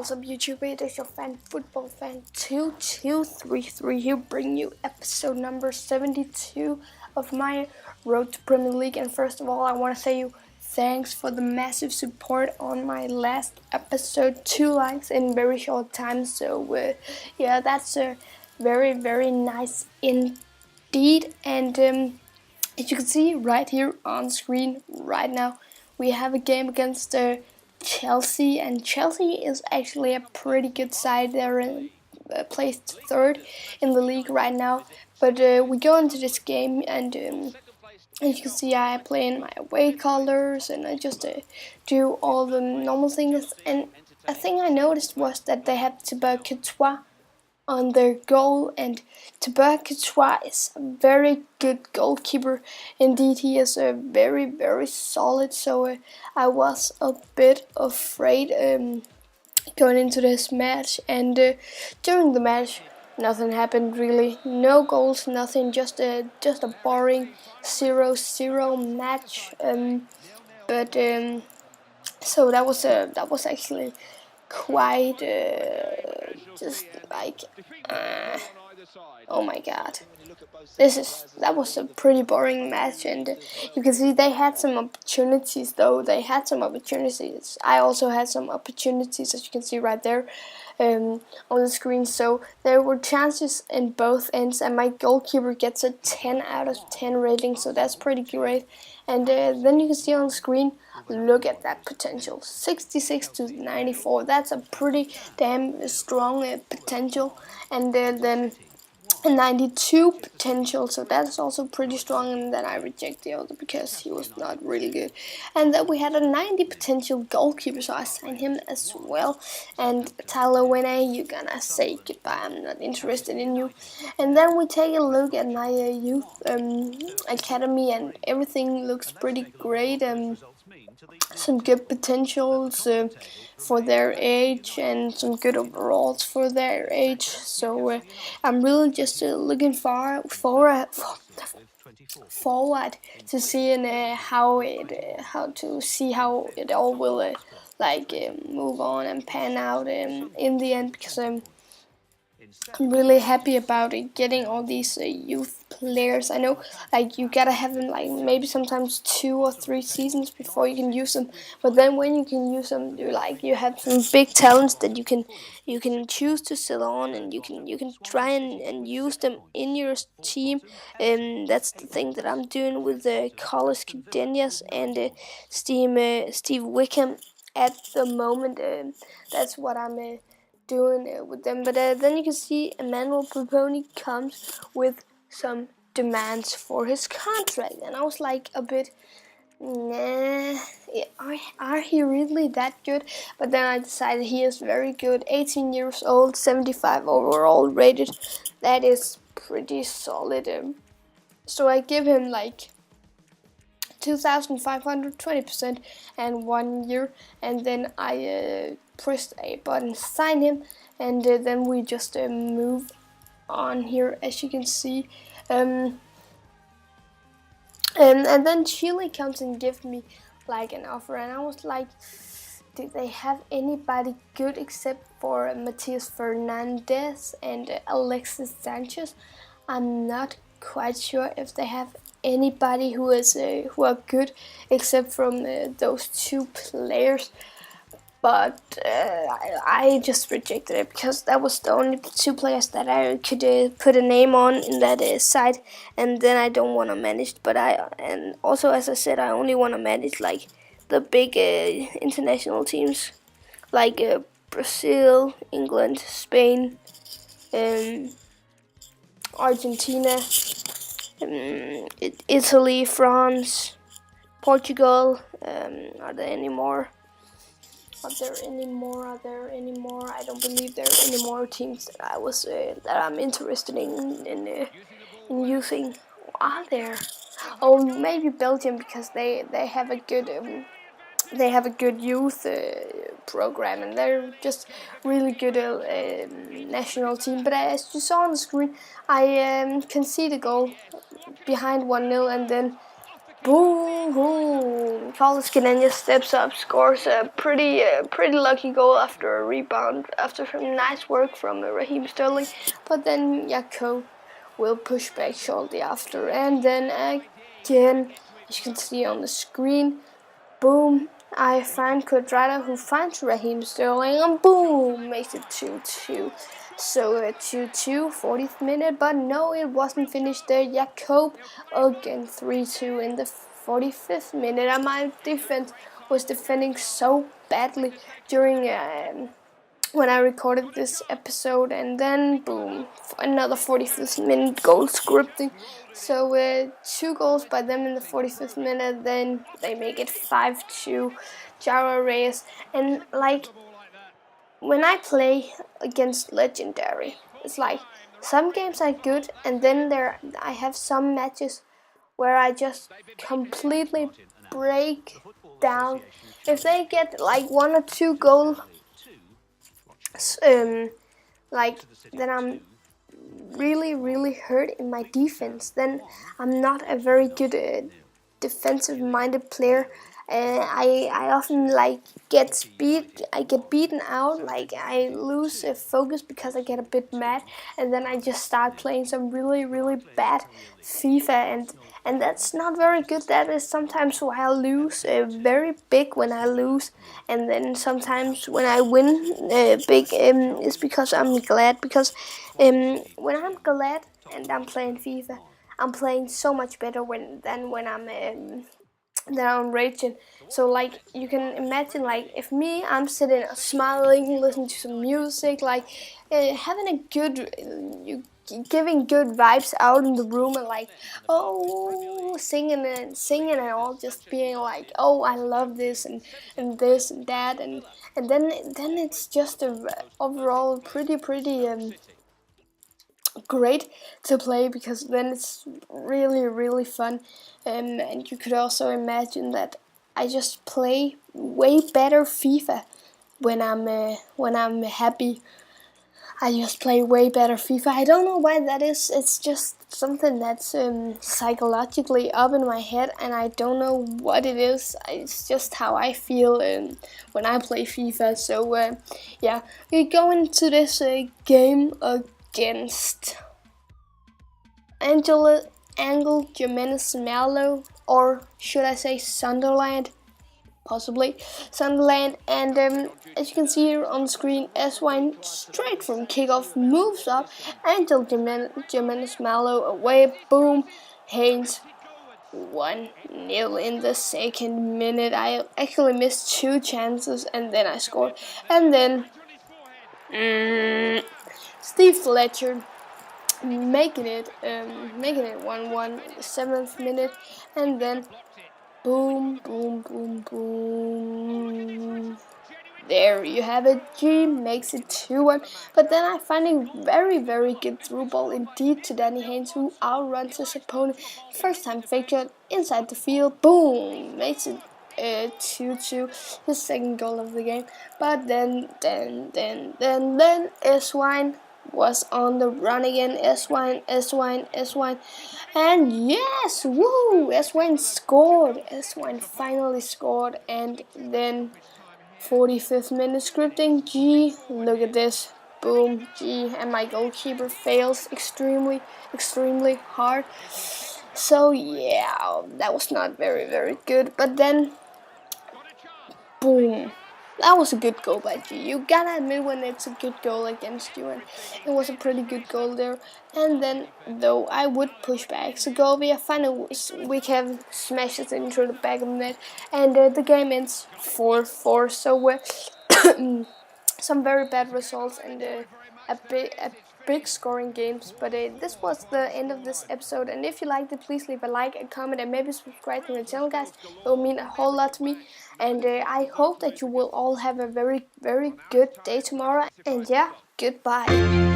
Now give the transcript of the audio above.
What's up YouTube, it is your football fan 2233 here, bringing you episode number 72 of my Road to Premier League. And first of all, I want to say you thanks for the massive support on my last episode. 2 likes in very short time, so yeah, that's very nice indeed. And as you can see right here on screen right now, we have a game against Chelsea, and Chelsea is actually a pretty good side. They're placed third in the league right now. But we go into this game, and as you can see, I play in my away colors, and I just do all the normal things. And a thing I noticed was that they had Thibaut Courtois on their goal, and Thibaut Courtois is a very good goalkeeper. Indeed, he is very solid, so I was a bit afraid going into this match, and during the match nothing happened really. No goals, nothing, just a boring 0-0 match, but so that was actually quite just like oh my god, that was a pretty boring match. And you can see they had some opportunities, though. I also had some opportunities, as you can see right there on the screen. So there were chances in both ends, and my goalkeeper gets a 10 out of 10 rating, so that's pretty great. And then you can see on the screen, look at that potential, 66 to 94. That's a pretty damn strong potential. And then 92 potential, so that's also pretty strong. And then I reject the other because he was not really good. And then we had a 90 potential goalkeeper, so I signed him as well. And Tyler Winnie, you're gonna say goodbye, I'm not interested in you. And then we take a look at my youth academy, and everything looks pretty great. Some good potentials for their age, and some good overalls for their age. So I'm really just looking forward to seeing how it all will move on and pan out in the end, because I'm really happy about getting all these youth players. I know, like, you gotta have them like maybe sometimes 2 or 3 seasons before you can use them. But then when you can use them, you have some big talents that you can choose to sell on, and you can try and use them in your team. That's the thing that I'm doing with the Carlos Cadenas and Steve Wickham at the moment. That's what I'm doing with them. But then you can see Emmanuel Puponi comes with some demands for his contract, and I was like a bit, nah, are he really that good? But then I decided he is very good. 18 years old, 75 overall rated. That is pretty solid. So I give him like 2,500, 20%, and 1 year. And then I pressed a button, sign him, and then we just move on here, as you can see. And then Chile comes and gives me like an offer, and I was like, did they have anybody good except for Matias Fernandez and Alexis Sanchez? I'm not quite sure if they have anybody who are good except from those 2 players. But I just rejected it because that was the only 2 players that I could put a name on in that side, and then I don't want to manage. And also, as I said, I only want to manage like the big international teams, like Brazil, England, Spain, Argentina, Italy, France, Portugal. Are there any more? I don't believe there are any more teams that I'm interested in using. Are there? Oh, maybe Belgium, because they have a good youth program, and they're just really good national team. But as you saw on the screen, I conceded a goal behind 1-0, and then boom! Carlos Canenya steps up, scores a pretty lucky goal after a rebound, after some nice work from Raheem Sterling. But then Jakob will push back shortly after, and then again, as you can see on the screen, boom! I find Quadrado, who finds Raheem Sterling, and boom! Makes it 2-2. So 2-2, 40th minute, but no, it wasn't finished there. Jakob again 3-2 in the 45th minute, and my defense was defending so badly during when I recorded this episode, and then boom, another 45th minute goal scripting. So 2 goals by them in the 45th minute, then they make it 5-2. Jara Reyes, and like when I play against Legendary, it's like some games are good, and then I have some matches where I just completely break down. If they get like 1 or 2 goals, like then I'm really hurt in my defense. Then I'm not a very good defensive minded player. I often like I get beaten out, like I lose focus because I get a bit mad, and then I just start playing some really bad FIFA, and that's not very good. That is sometimes why I lose very big when I lose, and then sometimes when I win big is because I'm glad, because when I'm glad and I'm playing FIFA, I'm playing so much better than when I'm raging. So like you can imagine, like if I'm sitting smiling, listening to some music, like having a good, giving good vibes out in the room, and like singing and all, just being like, oh, I love this and this and that, and then it's just overall pretty great to play, because then it's really fun, and you could also imagine that I just play way better FIFA when I'm happy. I just play way better FIFA. I don't know why that is. It's just something that's psychologically up in my head, and I don't know what it is. It's just how I feel when I play FIFA. So yeah, we go into this game against Angel Jimenez Malo, or should I say Sunderland? Possibly Sunderland, and as you can see here on the screen, S1 straight from kickoff moves up, Angel Jimenez Malo away, boom, Haynes 1-0 in the 2nd minute. I actually missed 2 chances, and then I scored, and then Steve Fletcher making it 1-1 in the 7th minute, and then boom. There you have it. G makes it 2-1. But then I find a very good through ball indeed to Danny Haynes, who outruns his opponent. First time fake shot inside the field. Boom, makes it 2-2. His 2nd goal of the game. But then S-Wine was on the run again. S-Wine, and yes, woo! S-Wine scored. S-Wine finally scored, and then 45th minute scripting. G, look at this, boom, G, and my goalkeeper fails extremely hard. So yeah, that was not very good. But then, boom. That was a good goal by G. You gotta admit when it's a good goal against you, and it was a pretty good goal there. And then, though I would push back, Segovia finally we can smash it into the back of the net, and the game ends 4-4. So some very bad results, and a big scoring games. But this was the end of this episode, and if you liked it, please leave a like, a comment, and maybe subscribe to the channel, guys. It will mean a whole lot to me, and I hope that you will all have a very good day tomorrow, and yeah, goodbye.